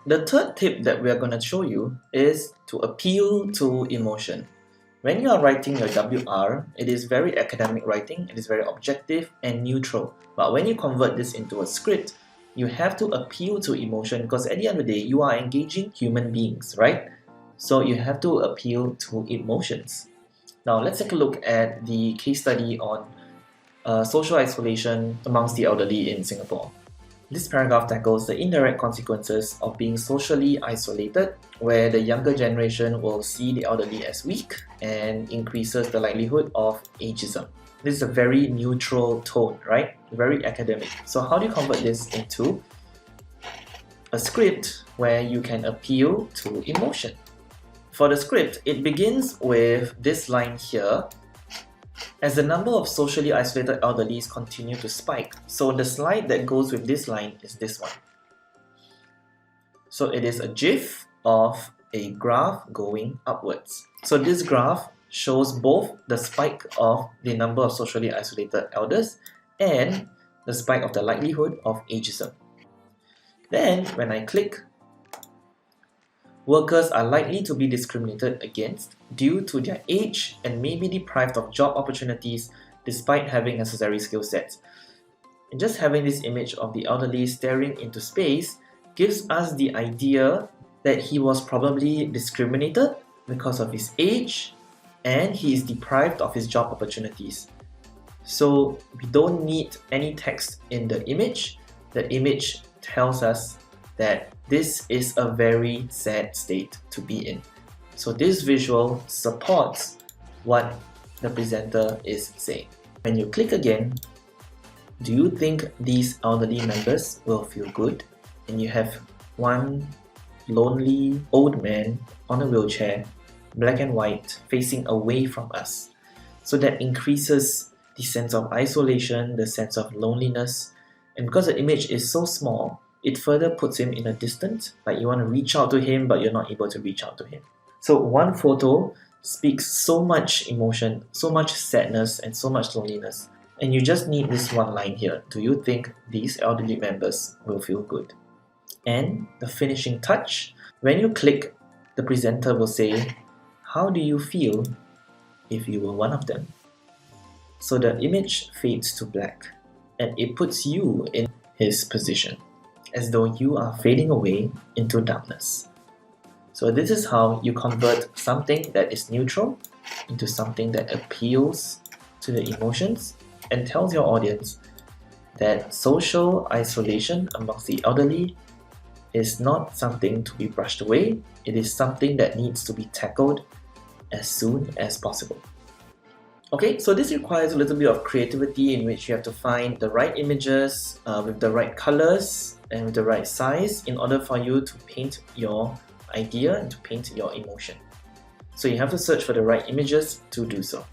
The third tip that we are going to show you is to appeal to emotion. When you are writing your WR, it is very academic writing, it is very objective and neutral. But when you convert this into a script, you have to appeal to emotion because at the end of the day, you are engaging human beings, right? So you have to appeal to emotions. Now let's take a look at the case study on social isolation amongst the elderly in Singapore. This paragraph tackles the indirect consequences of being socially isolated, where the younger generation will see the elderly as weak and increases the likelihood of ageism. This is a very neutral tone, right? Very academic. So how do you convert this into a script where you can appeal to emotion? For the script, it begins with this line here. As the number of socially isolated elderlies continue to spike. So the slide that goes with this line is this one. So it is a GIF of a graph going upwards. So this graph shows both the spike of the number of socially isolated elders and the spike of the likelihood of ageism. Then when I click, workers are likely to be discriminated against due to their age and may be deprived of job opportunities despite having necessary skill sets. And just having this image of the elderly staring into space gives us the idea that he was probably discriminated because of his age and he is deprived of his job opportunities. So we don't need any text in the image. The image tells us that this is a very sad state to be in. So this visual supports what the presenter is saying. When you click again, do you think these elderly members will feel good? And you have one lonely old man on a wheelchair, black and white, facing away from us. So that increases the sense of isolation, the sense of loneliness. And because the image is so small, it further puts him in a distance, like you want to reach out to him, but you're not able to reach out to him. So one photo speaks so much emotion, so much sadness, and so much loneliness. And you just need this one line here. Do you think these elderly members will feel good? And the finishing touch, when you click, the presenter will say, how do you feel if you were one of them? So the image fades to black, and it puts you in his position, as though you are fading away into darkness. So this is how you convert something that is neutral into something that appeals to the emotions and tells your audience that social isolation amongst the elderly is not something to be brushed away. It is something that needs to be tackled as soon as possible. Okay, so this requires a little bit of creativity in which you have to find the right images with the right colors and with the right size in order for you to paint your idea and to paint your emotion. So you have to search for the right images to do so.